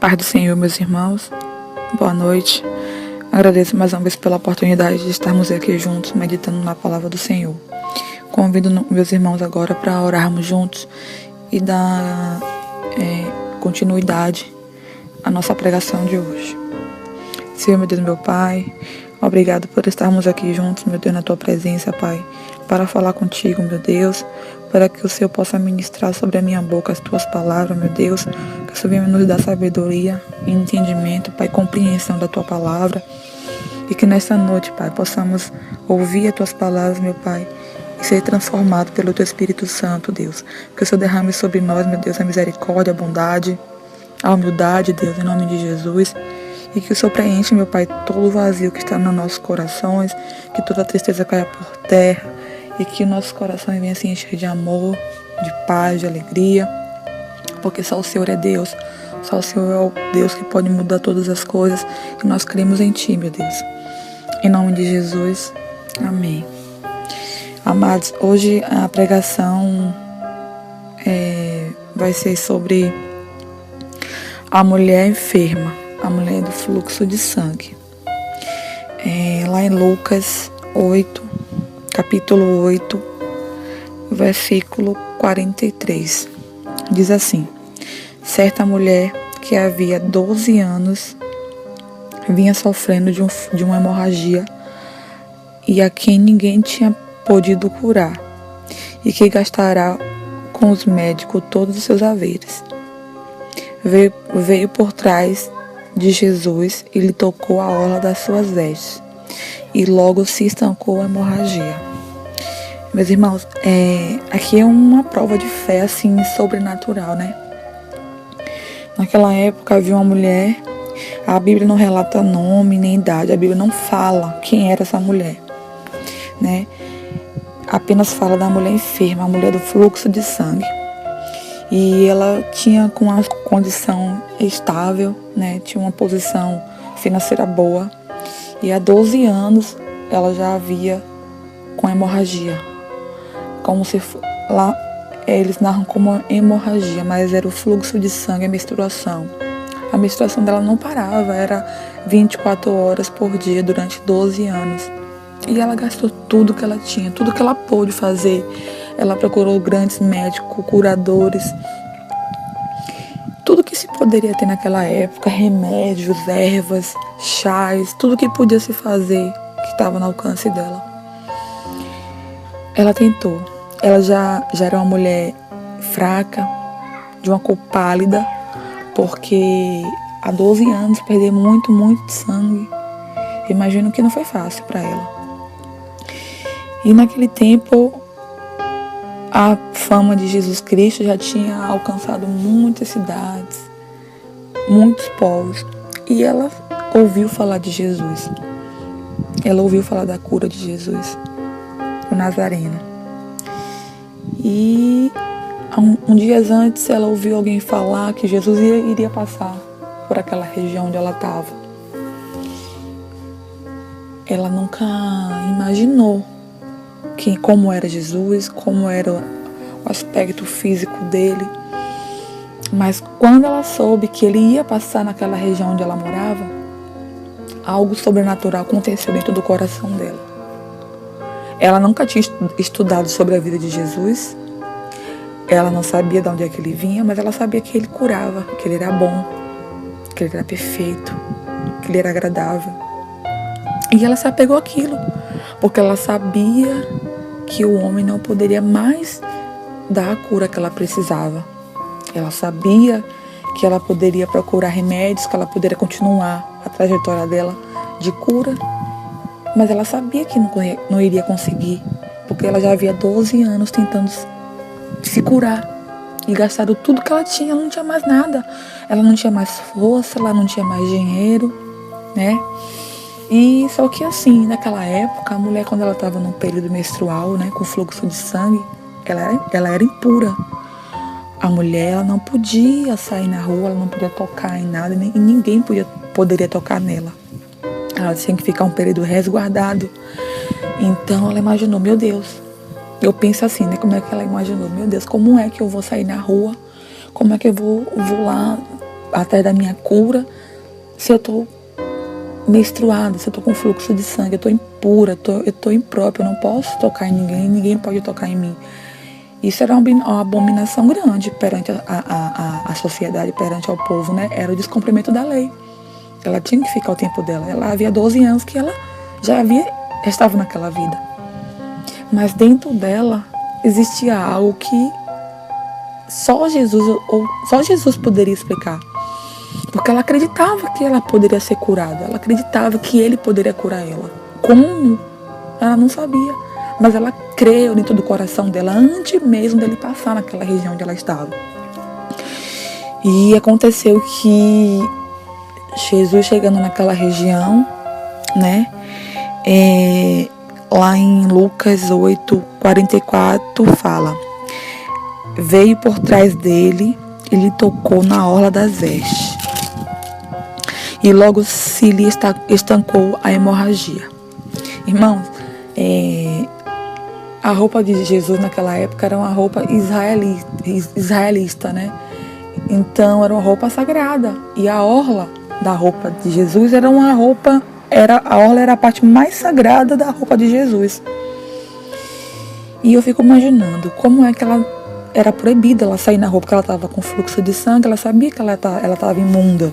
Paz do Senhor, meus irmãos, boa noite. Agradeço mais uma vez pela oportunidade de estarmos aqui juntos, meditando na palavra do Senhor. Convido meus irmãos agora para orarmos juntos e dar continuidade à nossa pregação de hoje. Senhor, meu Deus, meu Pai, obrigado por estarmos aqui juntos, meu Deus, na Tua presença, Pai, para falar contigo, meu Deus, para que o Senhor possa ministrar sobre a minha boca as Tuas palavras, meu Deus, que o Senhor venha nos dar sabedoria, entendimento, Pai, compreensão da Tua palavra, e que nesta noite, Pai, possamos ouvir as Tuas palavras, meu Pai, e ser transformado pelo Teu Espírito Santo, Deus, que o Senhor derrame sobre nós, meu Deus, a misericórdia, a bondade, a humildade, Deus, em nome de Jesus, e que o Senhor preenche, meu Pai, todo o vazio que está nos nossos corações, que toda a tristeza caia por terra, e que nossos corações venham se encher de amor, de paz, de alegria, porque só o Senhor é Deus, só o Senhor é o Deus que pode mudar todas as coisas, e nós cremos em Ti, meu Deus. Em nome de Jesus, amém. Amados, hoje a pregação vai ser sobre a mulher enferma, a mulher do fluxo de sangue. Lá em Lucas 8, capítulo 8, versículo 43, diz assim: certa mulher que havia 12 anos vinha sofrendo de uma hemorragia e a quem ninguém tinha podido curar, e que gastará com os médicos todos os seus haveres. Veio por trás de Jesus e lhe tocou a orla das suas vestes, e logo se estancou a hemorragia. Meus irmãos, aqui é uma prova de fé assim sobrenatural, né? Naquela época havia uma mulher, a Bíblia não relata nome nem idade, a Bíblia não fala quem era essa mulher, né? Apenas fala da mulher enferma, a mulher do fluxo de sangue. E ela tinha com uma condição estável, né? Tinha uma posição financeira boa. E há 12 anos ela já havia com hemorragia. Como se lá eles narram como hemorragia, mas era o fluxo de sangue, a menstruação. A menstruação dela não parava, era 24 horas por dia durante 12 anos. E ela gastou tudo que ela tinha, tudo que ela pôde fazer. Ela procurou grandes médicos, curadores, tudo que se poderia ter naquela época, remédios, ervas, chás, tudo que podia se fazer que estava no alcance dela. Ela tentou. Ela já era uma mulher fraca, de uma cor pálida, porque há 12 anos perder muito sangue, imagino que não foi fácil para ela. E naquele tempo, a fama de Jesus Cristo já tinha alcançado muitas cidades, muitos povos. E ela ouviu falar de Jesus. Ela ouviu falar da cura de Jesus, o Nazareno. E um dia antes ela ouviu alguém falar que Jesus iria passar por aquela região onde ela estava. Ela nunca imaginou como era Jesus, como era o aspecto físico dele. Mas quando ela soube que ele ia passar naquela região onde ela morava, algo sobrenatural aconteceu dentro do coração dela. Ela nunca tinha estudado sobre a vida de Jesus. Ela não sabia de onde é que ele vinha, mas ela sabia que ele curava, que ele era bom, que ele era perfeito, que ele era agradável. E ela se apegou àquilo, porque ela sabia que o homem não poderia mais dar a cura que ela precisava. Ela sabia que ela poderia procurar remédios, que ela poderia continuar a trajetória dela de cura, mas ela sabia que não iria conseguir, porque ela já havia 12 anos tentando se curar e gastado tudo que ela tinha. Ela não tinha mais nada, ela não tinha mais força, ela não tinha mais dinheiro, né? E só que assim, naquela época, a mulher, quando ela estava no período menstrual, né, com fluxo de sangue, ela era impura. A mulher, ela não podia sair na rua, ela não podia tocar em nada, e ninguém poderia tocar nela. Ela tinha que ficar um período resguardado. Então ela imaginou, meu Deus, eu penso assim, né, como é que ela imaginou? Meu Deus, como é que eu vou sair na rua? Como é que eu vou lá atrás da minha cura se eu estou menstruada, se eu estou com fluxo de sangue, eu estou impura, eu estou imprópria, eu não posso tocar em ninguém, ninguém pode tocar em mim. Isso era uma abominação grande perante a sociedade, perante ao povo, né? Era o descumprimento da lei. Ela tinha que ficar o tempo dela. Ela havia 12 anos que ela já estava naquela vida. Mas dentro dela existia algo que só Jesus poderia explicar. Porque ela acreditava que ela poderia ser curada. Ela acreditava que ele poderia curar ela. Como? Ela não sabia. Mas ela creu dentro do coração dela antes mesmo dele passar naquela região onde ela estava. E aconteceu que Jesus chegando naquela região, né? Lá em Lucas 8:44 fala: veio por trás dele e lhe tocou na orla das vestes. E logo se lhe estancou a hemorragia. Irmãos, a roupa de Jesus naquela época era uma roupa israelita, né? Então era uma roupa sagrada. E a orla da roupa de Jesus era uma roupa, a orla era a parte mais sagrada da roupa de Jesus. E eu fico imaginando como é que ela era proibida ela sair na roupa, porque ela estava com fluxo de sangue, ela sabia que ela estava imunda.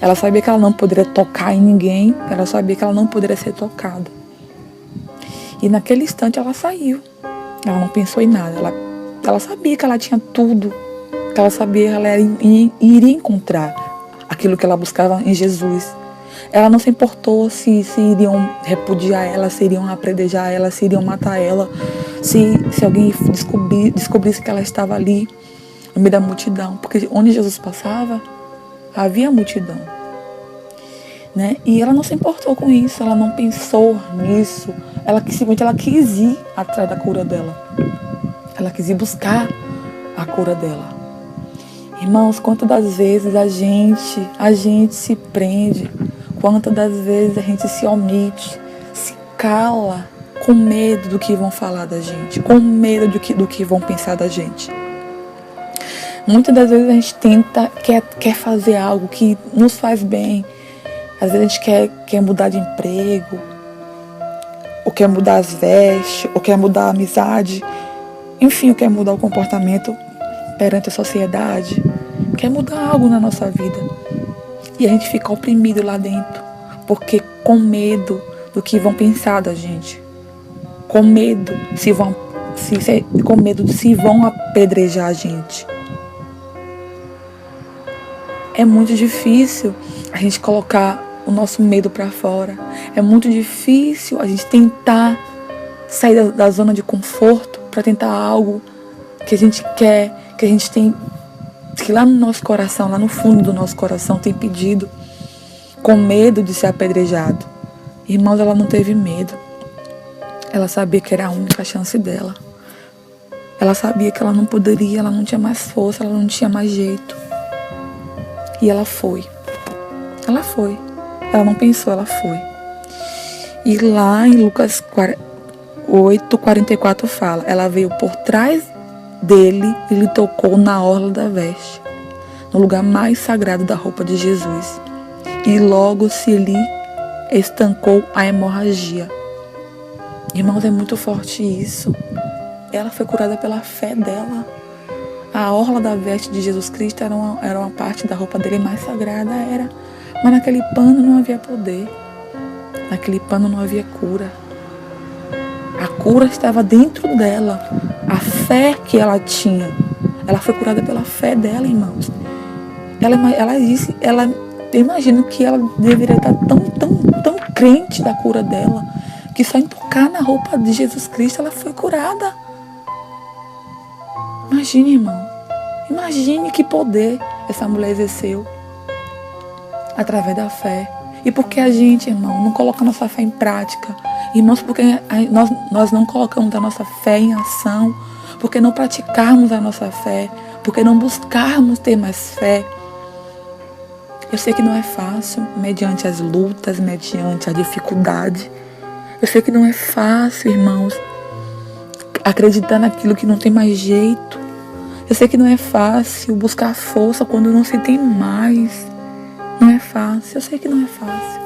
Ela sabia que ela não poderia tocar em ninguém, ela sabia que ela não poderia ser tocada. E naquele instante ela saiu. Ela não pensou em nada. Ela sabia que ela tinha tudo. Que ela sabia que ela iria encontrar aquilo que ela buscava em Jesus. Ela não se importou se iriam repudiar ela, se iriam apredejar ela, se iriam matar ela. Se alguém descobrisse que ela estava ali no meio da multidão. Porque onde Jesus passava, havia multidão. Né? E ela não se importou com isso, ela não pensou nisso. Ela quis ir atrás da cura dela. Ela quis ir buscar a cura dela. Irmãos, quantas das vezes a gente se prende, quantas das vezes a gente se omite, se cala, com medo do que vão falar da gente, com medo do que vão pensar da gente. Muitas das vezes a gente quer fazer algo que nos faz bem. Às vezes a gente quer mudar de emprego, ou quer mudar as vestes, ou quer mudar a amizade, enfim, ou quer mudar o comportamento perante a sociedade, quer mudar algo na nossa vida. E a gente fica oprimido lá dentro, porque com medo do que vão pensar da gente, com medo se vão apedrejar a gente. É muito difícil a gente colocar o nosso medo para fora. É muito difícil a gente tentar sair da zona de conforto para tentar algo que a gente quer, que a gente tem, que lá no nosso coração, lá no fundo do nosso coração tem pedido, com medo de ser apedrejado. Irmãos, ela não teve medo. Ela sabia que era a única chance dela. Ela sabia que ela não poderia, ela não tinha mais força, ela não tinha mais jeito. E ela foi. Ela foi. Ela não pensou, ela foi. E lá em Lucas 8:44 fala: ela veio por trás dele e lhe tocou na orla da veste, no lugar mais sagrado da roupa de Jesus. E logo se lhe estancou a hemorragia. Irmãos, é muito forte isso. Ela foi curada pela fé dela. A orla da veste de Jesus Cristo era uma parte da roupa dele mais sagrada, era. Mas naquele pano não havia poder. Naquele pano não havia cura. A cura estava dentro dela. A fé que ela tinha. Ela foi curada pela fé dela, irmãos. Ela disse, eu imagino que ela deveria estar tão crente da cura dela, que só em tocar na roupa de Jesus Cristo ela foi curada. Imagine, irmão. Imagine que poder essa mulher exerceu através da fé. E por que a gente, irmão, não coloca nossa fé em prática? Irmãos, porque nós não colocamos a nossa fé em ação, porque não praticarmos a nossa fé, porque não buscarmos ter mais fé. Eu sei que não é fácil, mediante as lutas, mediante a dificuldade. Eu sei que não é fácil, irmãos, acreditar naquilo que não tem mais jeito. Eu sei que não é fácil buscar força quando não se tem mais. Não é fácil, eu sei que não é fácil.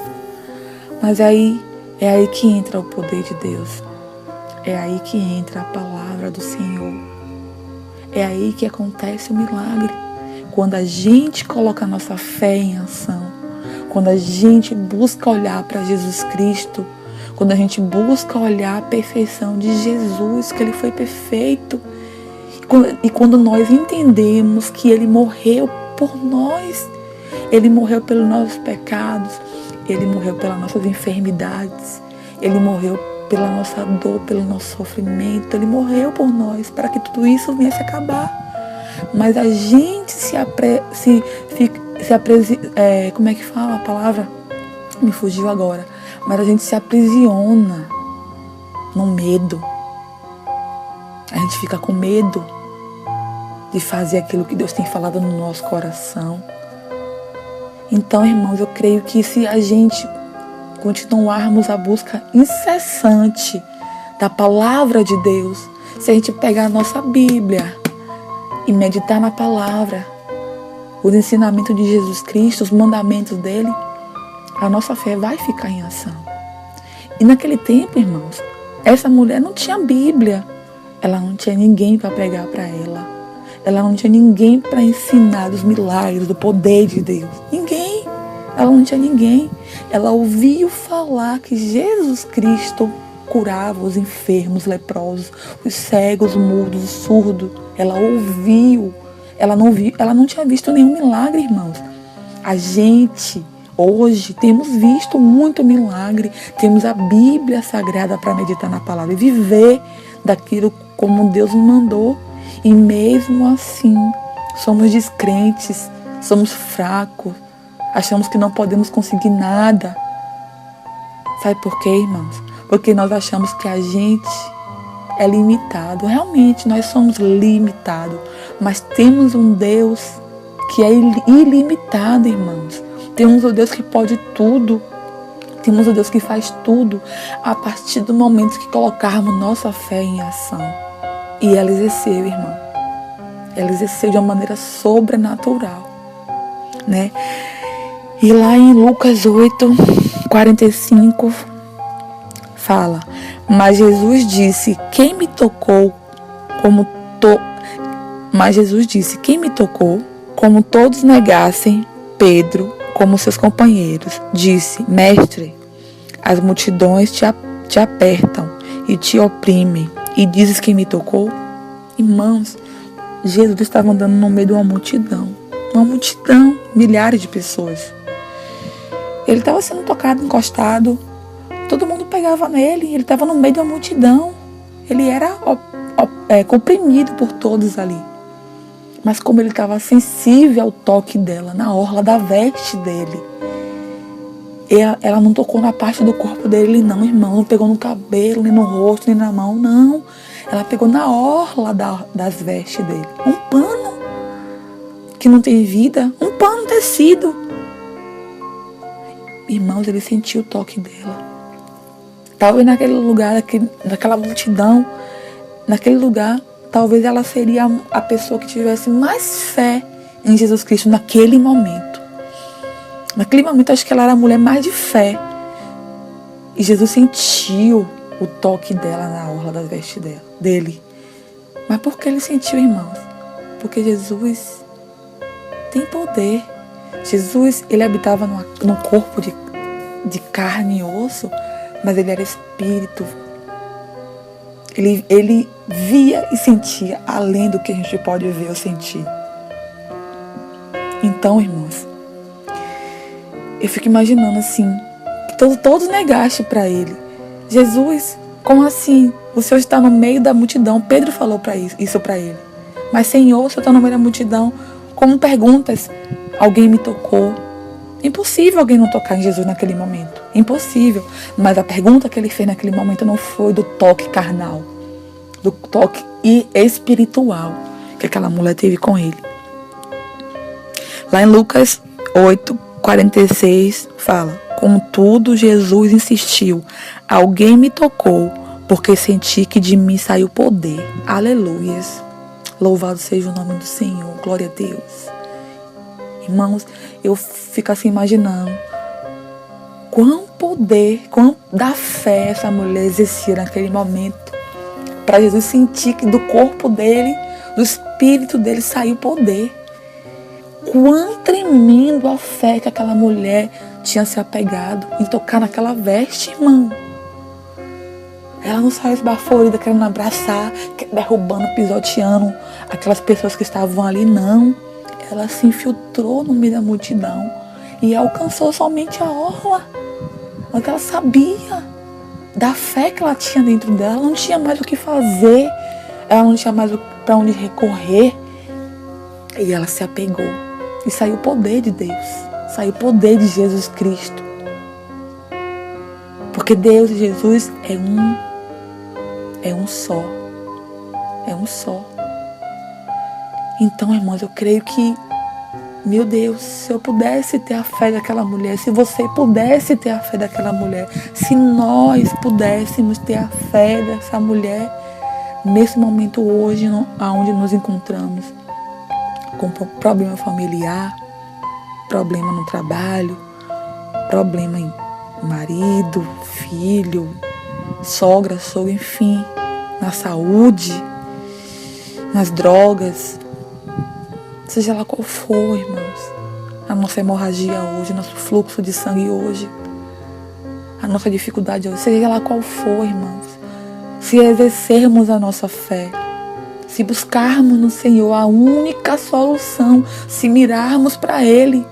Mas é aí que entra o poder de Deus. É aí que entra a palavra do Senhor. É aí que acontece o milagre. Quando a gente coloca a nossa fé em ação. Quando a gente busca olhar para Jesus Cristo. Quando a gente busca olhar a perfeição de Jesus, que Ele foi perfeito. E quando nós entendemos que Ele morreu por nós. Ele morreu pelos nossos pecados. Ele morreu pelas nossas enfermidades. Ele morreu pela nossa dor, pelo nosso sofrimento. Ele morreu por nós, para que tudo isso viesse acabar. Mas a gente como é que fala a palavra? Me fugiu agora. Mas a gente se aprisiona no medo. A gente fica com medo de fazer aquilo que Deus tem falado no nosso coração. Então, irmãos, eu creio que se a gente continuarmos a busca incessante da palavra de Deus, se a gente pegar a nossa Bíblia e meditar na palavra, os ensinamentos de Jesus Cristo, os mandamentos dele, a nossa fé vai ficar em ação. E naquele tempo, irmãos, essa mulher não tinha Bíblia, ela não tinha ninguém para pregar para ela. Ela não tinha ninguém para ensinar dos milagres, do poder de Deus. Ninguém. Ela não tinha ninguém. Ela ouviu falar que Jesus Cristo curava os enfermos, leprosos, os cegos, mudos, os surdos. Ela ouviu. Ela não tinha visto nenhum milagre, irmãos. A gente, hoje, temos visto muito milagre. Temos a Bíblia Sagrada para meditar na palavra e viver daquilo como Deus nos mandou. E mesmo assim, somos descrentes, somos fracos, achamos que não podemos conseguir nada. Sabe por quê, irmãos? Porque nós achamos que a gente é limitado. Realmente, nós somos limitados, mas temos um Deus que é ilimitado, irmãos. Temos um Deus que pode tudo. Temos um Deus que faz tudo a partir do momento que colocarmos nossa fé em ação. E ela exerceu, irmão. Ela exerceu de uma maneira sobrenatural, né? E lá em Lucas 8:45 fala: Mas Jesus disse, quem me tocou, como todos negassem, Pedro, como seus companheiros, disse: Mestre, as multidões te apertam e te oprimem, e dizes que me tocou? Irmãos, Jesus estava andando no meio de uma multidão, milhares de pessoas. Ele estava sendo tocado, encostado, todo mundo pegava nele, ele estava no meio de uma multidão. Ele era comprimido por todos ali. Mas como ele estava sensível ao toque dela, na orla da veste dele, ela não tocou na parte do corpo dele, não, irmão. Não pegou no cabelo, nem no rosto, nem na mão, não. Ela pegou na orla das vestes dele. Um pano que não tem vida, um pano tecido. Irmãos, ele sentiu o toque dela. Talvez naquele lugar, naquela multidão, naquele lugar, talvez ela seria a pessoa que tivesse mais fé em Jesus Cristo naquele momento. Naquele momento, acho que ela era a mulher mais de fé. E Jesus sentiu o toque dela na orla das vestes dele. Mas por que ele sentiu, irmãos? Porque Jesus tem poder. Jesus, ele habitava num corpo de carne e osso, mas ele era espírito. Ele via e sentia além do que a gente pode ver ou sentir. Então, irmãos, eu fico imaginando assim, que todos negaste para ele. Jesus, como assim? O Senhor está no meio da multidão. Pedro falou isso para ele. Mas Senhor, o Senhor está no meio da multidão. Como perguntas, alguém me tocou? Impossível alguém não tocar em Jesus naquele momento. Impossível. Mas a pergunta que ele fez naquele momento não foi do toque carnal, do toque espiritual que aquela mulher teve com ele. Lá em Lucas 8:46 fala: Contudo, Jesus insistiu: Alguém me tocou, porque senti que de mim saiu poder. Aleluias. Louvado seja o nome do Senhor. Glória a Deus. Irmãos, eu fico assim imaginando quão poder, quão da fé essa mulher exercia naquele momento, para Jesus sentir que do corpo dele, do espírito dele saiu poder. Quão tremendo a fé que aquela mulher tinha se apegado em tocar naquela veste, irmão. Ela não saiu esbaforida, querendo abraçar, derrubando, pisoteando aquelas pessoas que estavam ali, não. Ela se infiltrou no meio da multidão e alcançou somente a orla. Porque ela sabia da fé que ela tinha dentro dela. Ela não tinha mais o que fazer. Ela não tinha mais para onde recorrer. E ela se apegou. E saiu o poder de Deus. Saiu o poder de Jesus Cristo. Porque Deus e Jesus é um só. É um só. Então, irmãos, eu creio que, meu Deus, se eu pudesse ter a fé daquela mulher, se você pudesse ter a fé daquela mulher, se nós pudéssemos ter a fé dessa mulher, nesse momento hoje, onde nos encontramos, com problema familiar, problema no trabalho, problema em marido, filho, sogra, sogro, enfim, na saúde, nas drogas, seja lá qual for, irmãos, a nossa hemorragia hoje, nosso fluxo de sangue hoje, a nossa dificuldade hoje, seja lá qual for, irmãos, se exercermos a nossa fé, se buscarmos no Senhor a única solução, se mirarmos para Ele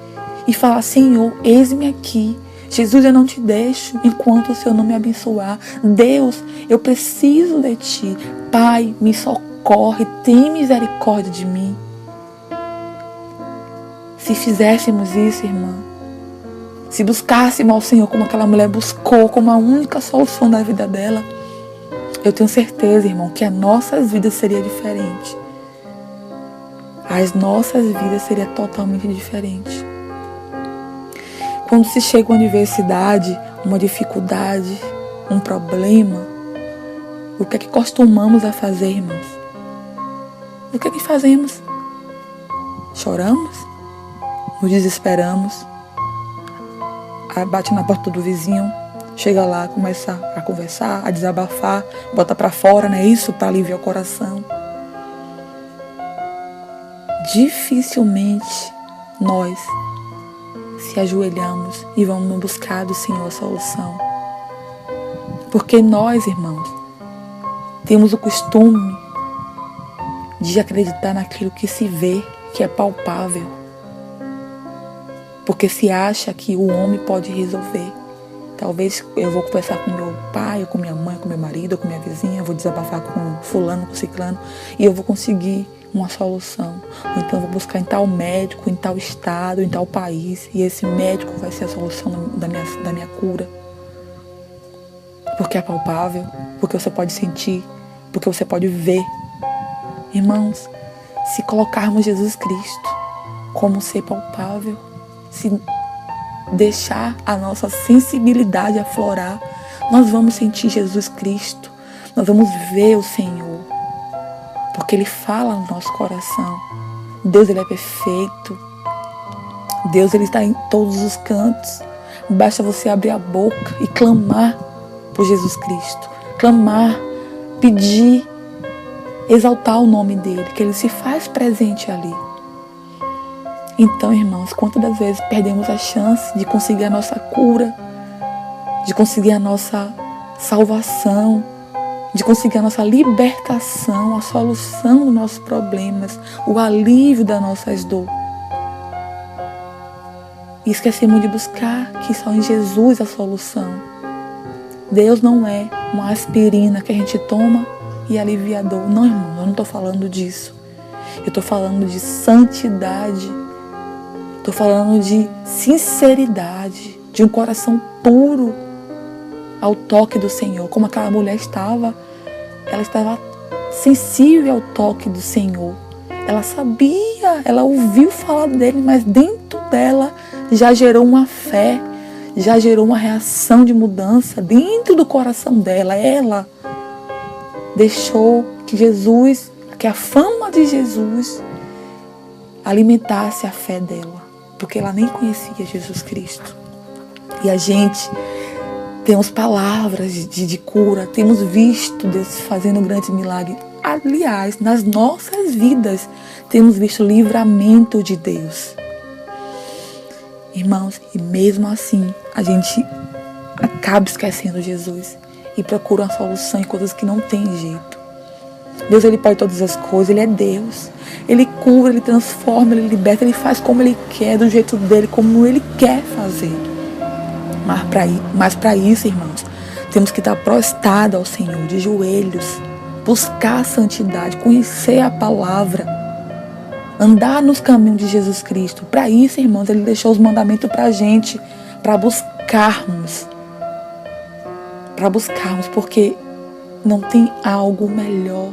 e falar: Senhor, eis-me aqui, Jesus, eu não te deixo enquanto o Senhor não me abençoar. Deus, eu preciso de Ti. Pai, me socorre, tem misericórdia de mim. Se fizéssemos isso, irmã, se buscássemos ao Senhor como aquela mulher buscou, como a única solução da vida dela, eu tenho certeza, irmão, que as nossas vidas seriam diferentes. As nossas vidas seriam totalmente diferentes. Quando se chega a uma adversidade, uma dificuldade, um problema, o que é que costumamos a fazer, irmãos? O que é que fazemos? Choramos? Nos desesperamos? Bate na porta do vizinho, chega lá, começa a conversar, a desabafar, bota pra fora, não é isso? Para aliviar o coração. Dificilmente nós se ajoelhamos e vamos buscar do Senhor a solução. Porque nós, irmãos, temos o costume de acreditar naquilo que se vê, que é palpável. Porque se acha que o homem pode resolver. Talvez eu vou conversar com meu pai, ou com minha mãe, com meu marido, ou com minha vizinha, eu vou desabafar com fulano, com ciclano, e eu vou conseguir uma solução. Ou então eu vou buscar em tal médico, em tal estado, em tal país, e esse médico vai ser a solução da minha cura. Porque é palpável, porque você pode sentir, porque você pode ver. Irmãos, se colocarmos Jesus Cristo como ser palpável, se deixar a nossa sensibilidade aflorar, nós vamos sentir Jesus Cristo, nós vamos ver o Senhor, porque Ele fala no nosso coração. Deus, Ele é perfeito. Deus, Ele está em todos os cantos. Basta você abrir a boca e clamar por Jesus Cristo, clamar, pedir, exaltar o nome dEle, que Ele se faz presente ali. Então, irmãos, quantas das vezes perdemos a chance de conseguir a nossa cura, de conseguir a nossa salvação, de conseguir a nossa libertação, a solução dos nossos problemas, o alívio das nossas dores. E esquecemos de buscar que só em Jesus a solução. Deus não é uma aspirina que a gente toma e alivia a dor. Não, irmão, eu não estou falando disso. Eu estou falando de santidade. Estou falando de sinceridade, de um coração puro ao toque do Senhor. Como aquela mulher estava, ela estava sensível ao toque do Senhor. Ela sabia, ela ouviu falar dele, mas dentro dela já gerou uma fé, já gerou uma reação de mudança dentro do coração dela. Ela deixou que Jesus, que a fama de Jesus alimentasse a fé dela, porque ela nem conhecia Jesus Cristo. E a gente temos palavras de cura, temos visto Deus fazendo grandes milagres. Aliás, nas nossas vidas, temos visto o livramento de Deus. Irmãos, e mesmo assim, a gente acaba esquecendo Jesus e procura uma solução em coisas que não tem jeito. Deus, Ele pode todas as coisas, Ele é Deus. Ele cura, Ele transforma, Ele liberta, Ele faz como Ele quer, do jeito dEle, como Ele quer fazer. Mas para isso, irmãos, temos que estar prostrados ao Senhor, de joelhos, buscar a santidade, conhecer a palavra, andar nos caminhos de Jesus Cristo. Para isso, irmãos, Ele deixou os mandamentos para a gente, para buscarmos, porque não tem algo melhor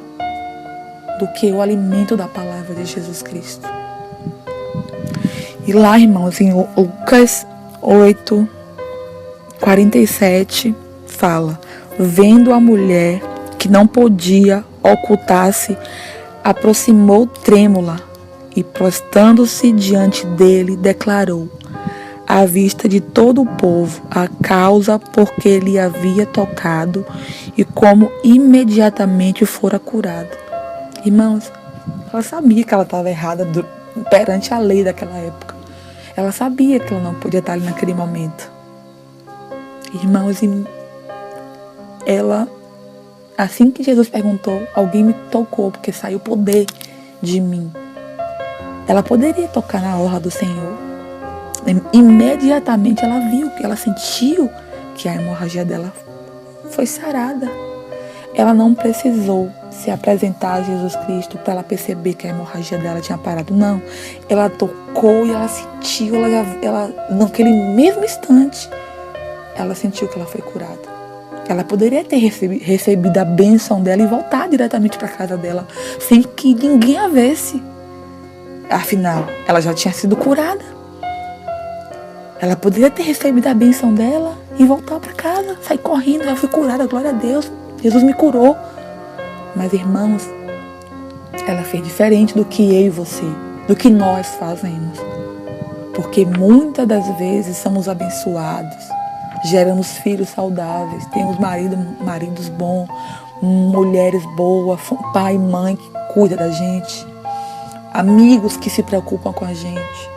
do que o alimento da palavra de Jesus Cristo. E lá, irmãos, em Lucas 8:47, fala: vendo a mulher que não podia ocultar-se, aproximou trêmula e, prostrando-se diante dele, declarou, à vista de todo o povo, a causa por que ele havia tocado e como imediatamente fora curado. Irmãos, ela sabia que ela estava errada perante a lei daquela época. Ela sabia que ela não podia estar ali naquele momento. Irmãos, ela, assim que Jesus perguntou, alguém me tocou porque saiu poder de mim. Ela poderia tocar na orla do Senhor. Imediatamente ela viu, ela sentiu que a hemorragia dela foi sarada. Ela não precisou se apresentar a Jesus Cristo para ela perceber que a hemorragia dela tinha parado. Não, ela tocou e ela sentiu, naquele mesmo instante, ela sentiu que ela foi curada. Ela poderia ter recebido a bênção dela e voltar diretamente para a casa dela, sem que ninguém a visse. Afinal, ela já tinha sido curada. Ela poderia ter recebido a bênção dela e voltar para casa, sair correndo. Eu fui curada, glória a Deus. Jesus me curou. Mas, irmãos, ela fez diferente do que eu e você, do que nós fazemos. Porque muitas das vezes somos abençoados, geramos filhos saudáveis, temos maridos bons, mulheres boas, pai e mãe que cuidam da gente, amigos que se preocupam com a gente.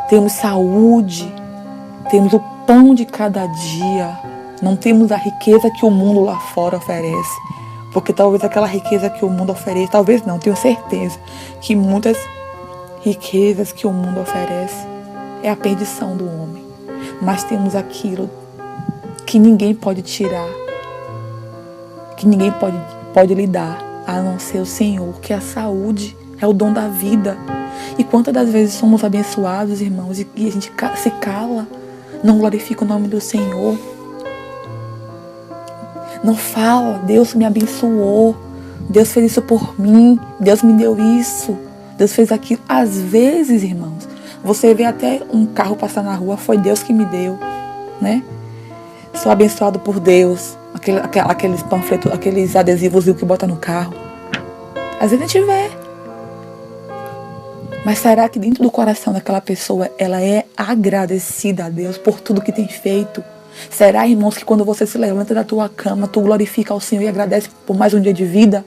Temos saúde, temos o pão de cada dia, não temos a riqueza que o mundo lá fora oferece. Porque talvez aquela riqueza que o mundo oferece, talvez não, tenho certeza que muitas riquezas que o mundo oferece é a perdição do homem. Mas temos aquilo que ninguém pode tirar, que ninguém pode lhe dar, a não ser o Senhor, que é a saúde, é o dom da vida. E quantas das vezes somos abençoados, irmãos, e a gente se cala, não glorifica o nome do Senhor. Não fala, Deus me abençoou, Deus fez isso por mim, Deus me deu isso, Deus fez aquilo. Às vezes, irmãos, você vê até um carro passar na rua, foi Deus que me deu, né? Sou abençoado por Deus, aqueles panfletos, aqueles adesivos que bota no carro. Às vezes a gente vê. Mas será que dentro do coração daquela pessoa, ela é agradecida a Deus por tudo que tem feito? Será, irmãos, que quando você se levanta da tua cama, tu glorifica ao Senhor e agradece por mais um dia de vida?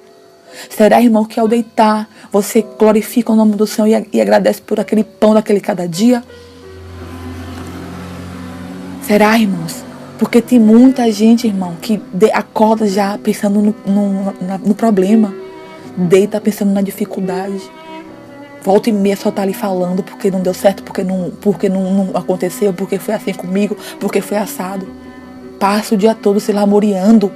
Será, irmão, que ao deitar, você glorifica o nome do Senhor e agradece por aquele pão daquele cada dia? Será, irmãos? Porque tem muita gente, irmão, que acorda já pensando no problema, deita pensando na dificuldade. Volta e meia só tá ali falando porque não deu certo, porque não aconteceu, porque foi assim comigo, porque foi assado. Passa o dia todo se lamuriando,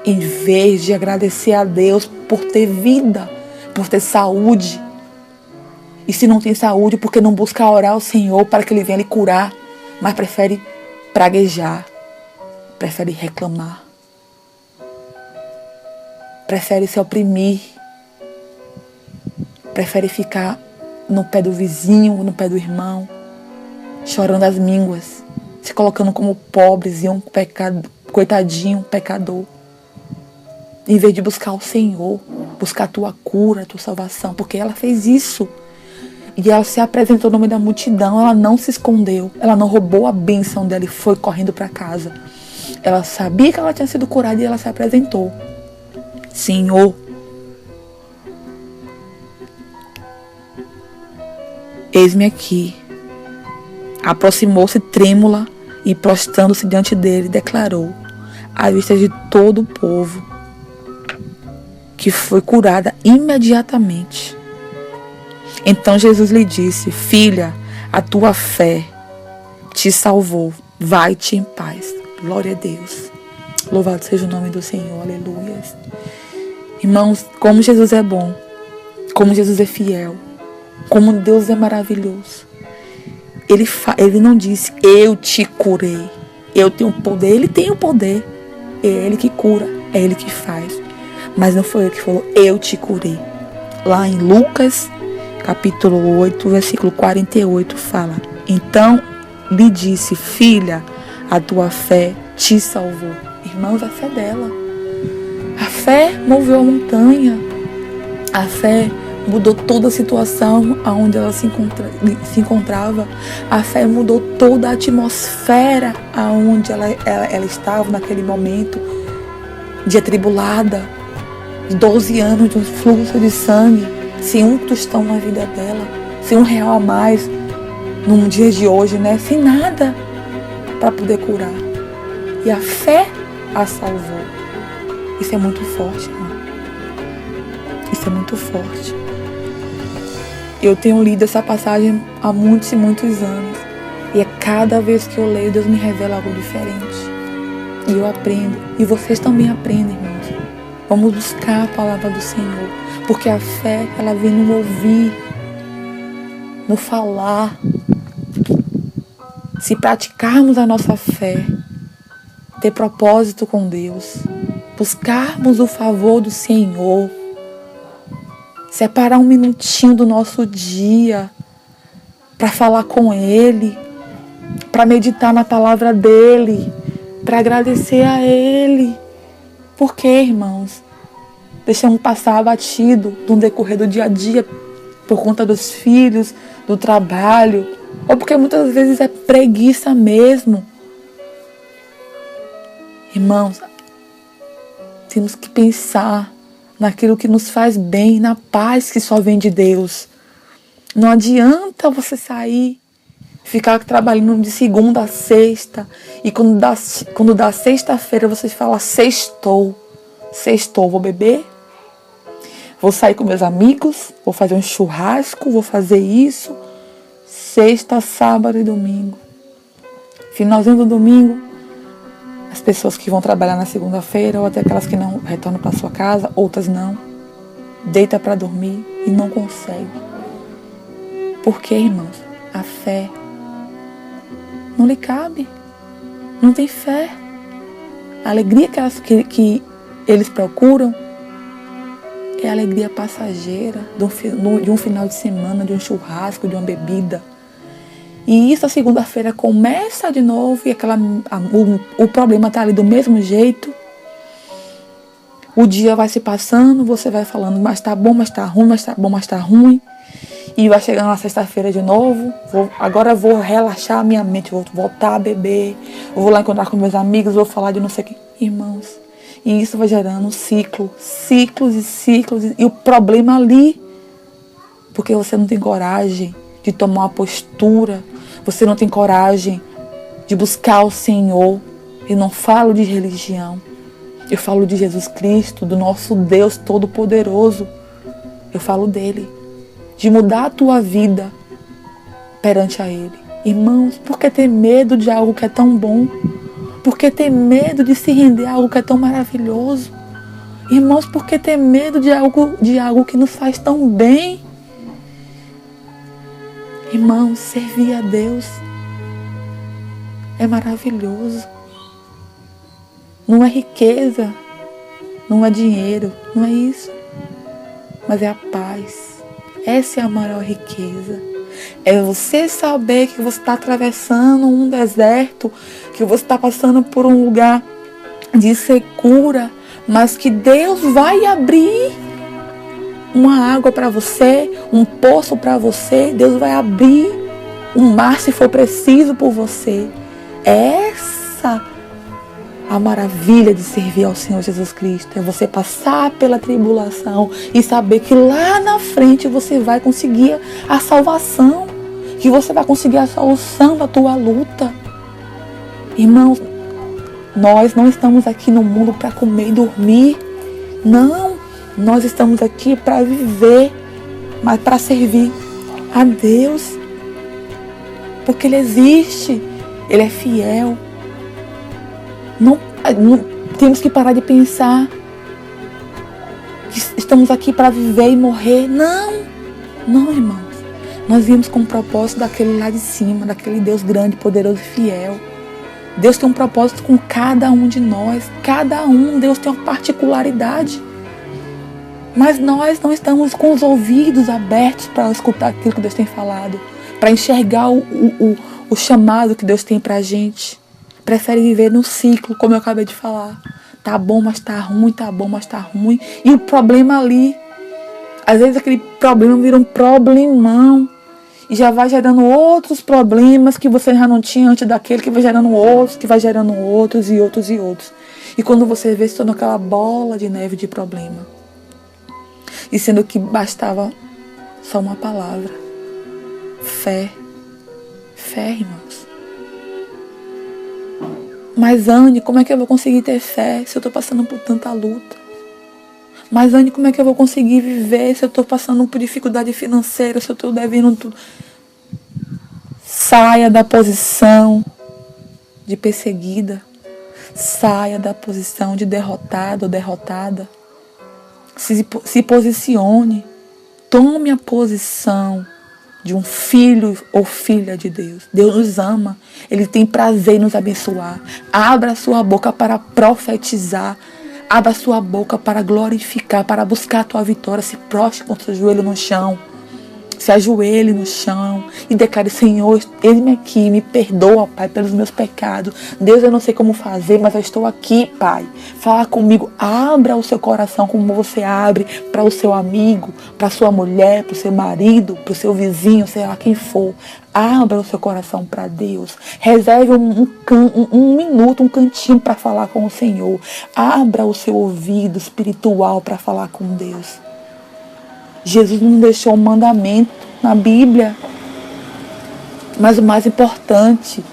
em vez de agradecer a Deus por ter vida, por ter saúde. E se não tem saúde, porque não busca orar ao Senhor para que Ele venha lhe curar, mas prefere praguejar, prefere reclamar, prefere se oprimir, prefere ficar no pé do vizinho, no pé do irmão, chorando as mínguas, se colocando como pobres e um coitadinho, um pecador, em vez de buscar o Senhor, buscar a tua cura, a tua salvação, porque ela fez isso. E ela se apresentou no meio da multidão, ela não se escondeu, ela não roubou a bênção dela e foi correndo para casa. Ela sabia que ela tinha sido curada e ela se apresentou. Senhor, eis-me aqui. Aproximou-se trêmula e, prostrando-se diante dele, declarou, à vista de todo o povo, que foi curada imediatamente. Então Jesus lhe disse, filha, a tua fé te salvou, vai-te em paz. Glória a Deus. Louvado seja o nome do Senhor, aleluia. Irmãos, como Jesus é bom, como Jesus é fiel, como Deus é maravilhoso. Ele não disse, eu te curei, eu tenho poder. Ele tem o poder, é Ele que cura, é Ele que faz. Mas não foi Ele que falou, eu te curei. Lá em Lucas, capítulo 8, versículo 48, fala, então lhe disse, filha, a tua fé te salvou. Irmãos, a fé dela. A fé moveu a montanha. A fé mudou toda a situação onde ela se encontrava. A fé mudou toda a atmosfera onde ela estava naquele momento de atribulada. 12 anos de um fluxo de sangue, sem um tostão na vida dela, sem R$1 a mais num dia de hoje, né? Sem nada para poder curar. E a fé a salvou. Isso é muito forte, irmão. Isso é muito forte. Eu tenho lido essa passagem há muitos e muitos anos. E a cada vez que eu leio, Deus me revela algo diferente. E eu aprendo. E vocês também aprendem, irmãos. Vamos buscar a palavra do Senhor. Porque a fé, ela vem no ouvir, no falar. Se praticarmos a nossa fé, ter propósito com Deus, buscarmos o favor do Senhor, separar um minutinho do nosso dia para falar com Ele, para meditar na palavra dEle, para agradecer a Ele. Por quê, irmãos? Deixamos passar batido no decorrer do dia a dia por conta dos filhos, do trabalho, ou porque muitas vezes é preguiça mesmo. Irmãos, temos que pensar naquilo que nos faz bem, na paz que só vem de Deus. Não adianta você sair, ficar trabalhando de segunda a sexta, e quando dá sexta-feira você fala, sextou, vou beber, vou sair com meus amigos, vou fazer um churrasco, vou fazer isso, sexta, sábado e domingo. Finalzinho do domingo, as pessoas que vão trabalhar na segunda-feira, ou até aquelas que não retornam para sua casa, outras não, deita para dormir e não consegue. Por quê, irmãos? A fé não lhe cabe, não tem fé. A alegria que eles procuram é a alegria passageira de um final de semana, de um churrasco, de uma bebida. E isso a segunda-feira começa de novo e o problema está ali do mesmo jeito. O dia vai se passando, você vai falando, mas tá bom, mas tá ruim, mas tá bom, mas tá ruim. E vai chegando na sexta-feira de novo, agora eu vou relaxar a minha mente, vou voltar a beber, vou lá encontrar com meus amigos, vou falar de não sei o que. Irmãos, e isso vai gerando um ciclos e ciclos, e o problema ali, porque você não tem coragem de tomar uma postura, você não tem coragem de buscar o Senhor. Eu não falo de religião, eu falo de Jesus Cristo, do nosso Deus Todo-Poderoso. Eu falo dele, de mudar a tua vida perante a Ele. Irmãos, por que ter medo de algo que é tão bom? Por que ter medo de se render a algo que é tão maravilhoso? Irmãos, por que ter medo de algo que nos faz tão bem? Irmãos, servir a Deus é maravilhoso. Não é riqueza, não é dinheiro, não é isso. Mas é a paz. Essa é a maior riqueza. É você saber que você está atravessando um deserto, que você está passando por um lugar de secura, mas que Deus vai abrir uma água para você, um poço para você. Deus vai abrir um mar se for preciso por você. É essa a maravilha de servir ao Senhor Jesus Cristo. É você passar pela tribulação e saber que lá na frente você vai conseguir a salvação, que você vai conseguir a solução da tua luta. Irmãos, nós não estamos aqui no mundo para comer e dormir. Não, nós estamos aqui para viver, mas para servir a Deus. Porque Ele existe, Ele é fiel. Não temos que parar de pensar que estamos aqui para viver e morrer. Não, irmãos. Nós viemos com o propósito daquele lá de cima, daquele Deus grande, poderoso e fiel. Deus tem um propósito com cada um de nós. Cada um, Deus tem uma particularidade. Mas nós não estamos com os ouvidos abertos para escutar aquilo que Deus tem falado, para enxergar o chamado que Deus tem para a gente. Prefere viver no ciclo, como eu acabei de falar. Tá bom, mas tá ruim, tá bom, mas tá ruim. E o problema ali, às vezes aquele problema vira um problemão. E já vai gerando outros problemas que você já não tinha antes daquele, que vai gerando outros, que vai gerando outros e outros e outros. E quando você vê, se torna aquela bola de neve de problema. E sendo que bastava só uma palavra. Fé. Fé, irmãos. Mas Anne, como é que eu vou conseguir ter fé se eu estou passando por tanta luta? Mas Anne, como é que eu vou conseguir viver se eu estou passando por dificuldade financeira, se eu estou devendo tudo? Saia da posição de perseguida. Saia da posição de derrotado ou derrotada. Se posicione. Tome a posição de um filho ou filha de Deus. Deus nos ama. Ele tem prazer em nos abençoar. Abra a sua boca para profetizar. Abra a sua boca para glorificar, para buscar a tua vitória. Se prostre com o seu joelho no chão. Se ajoelhe no chão e declare: Senhor, eis-me aqui, me perdoa, Pai, pelos meus pecados. Deus, eu não sei como fazer, mas eu estou aqui, Pai. Fala comigo. Abra o seu coração como você abre para o seu amigo, para a sua mulher, para o seu marido, para o seu vizinho, sei lá quem for. Abra o seu coração para Deus. Reserve um minuto, um cantinho para falar com o Senhor. Abra o seu ouvido espiritual para falar com Deus. Jesus nos deixou um mandamento na Bíblia. Mas o mais importante,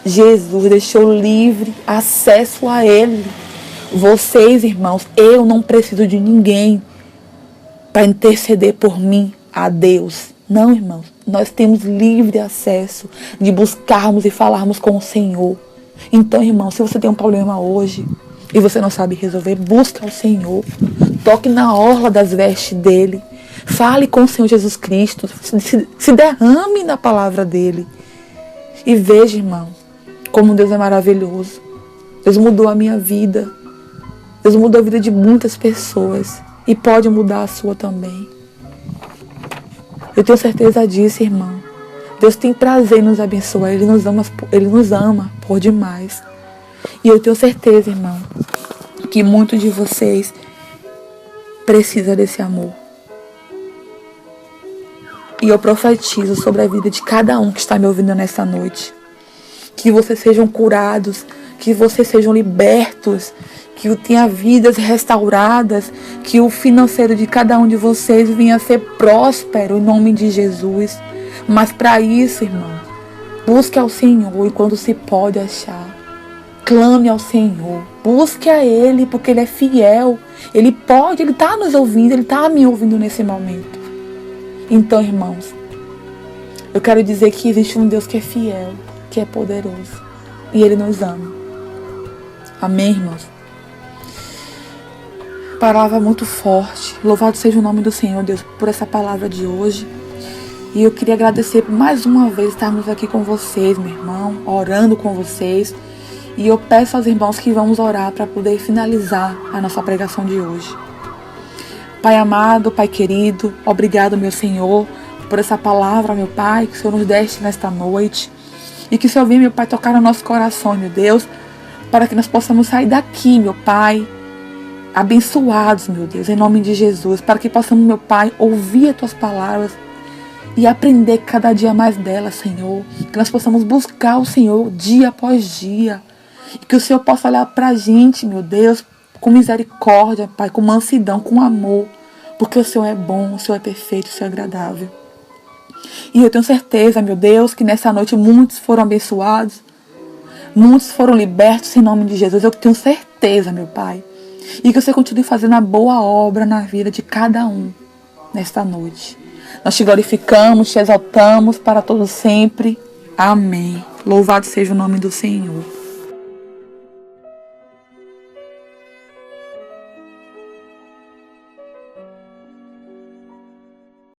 Jesus deixou livre acesso a Ele. Vocês, irmãos, eu não preciso de ninguém para interceder por mim a Deus. Não, irmãos, nós temos livre acesso de buscarmos e falarmos com o Senhor. Então, irmão, se você tem um problema hoje e você não sabe resolver, busque ao Senhor. Toque na orla das vestes dele. Fale com o Senhor Jesus Cristo. Se derrame na palavra dele. E veja, irmão, como Deus é maravilhoso. Deus mudou a minha vida. Deus mudou a vida de muitas pessoas. E pode mudar a sua também. Eu tenho certeza disso, irmão. Deus tem prazer em nos abençoar. Ele nos ama por demais. E eu tenho certeza, irmão, que muitos de vocês precisam desse amor. E eu profetizo sobre a vida de cada um que está me ouvindo nessa noite. Que vocês sejam curados, que vocês sejam libertos, que tenha vidas restauradas, que o financeiro de cada um de vocês venha a ser próspero em nome de Jesus. Mas para isso, irmão, busque ao Senhor enquanto se pode achar. Clame ao Senhor, busque a Ele, porque Ele é fiel. Ele pode, Ele está nos ouvindo, Ele está me ouvindo nesse momento. Então, irmãos, eu quero dizer que existe um Deus que é fiel, que é poderoso. E Ele nos ama. Amém, irmãos? Palavra muito forte. Louvado seja o nome do Senhor, Deus, por essa palavra de hoje. E eu queria agradecer por mais uma vez estarmos aqui com vocês, meu irmão, orando com vocês. E eu peço aos irmãos que vamos orar para poder finalizar a nossa pregação de hoje. Pai amado, Pai querido, obrigado, meu Senhor, por essa palavra, meu Pai, que o Senhor nos deste nesta noite. E que o Senhor venha, meu Pai, tocar no nosso coração, meu Deus, para que nós possamos sair daqui, meu Pai, abençoados, meu Deus, em nome de Jesus, para que possamos, meu Pai, ouvir as Tuas palavras e aprender cada dia mais delas, Senhor. Que nós possamos buscar o Senhor dia após dia. E que o Senhor possa olhar para a gente, meu Deus, com misericórdia, Pai, com mansidão, com amor. Porque o Senhor é bom, o Senhor é perfeito, o Senhor é agradável. E eu tenho certeza, meu Deus, que nessa noite muitos foram abençoados. Muitos foram libertos em nome de Jesus. Eu tenho certeza, meu Pai. E que você continue fazendo a boa obra na vida de cada um nesta noite. Nós te glorificamos, te exaltamos para todo sempre. Amém. Louvado seja o nome do Senhor.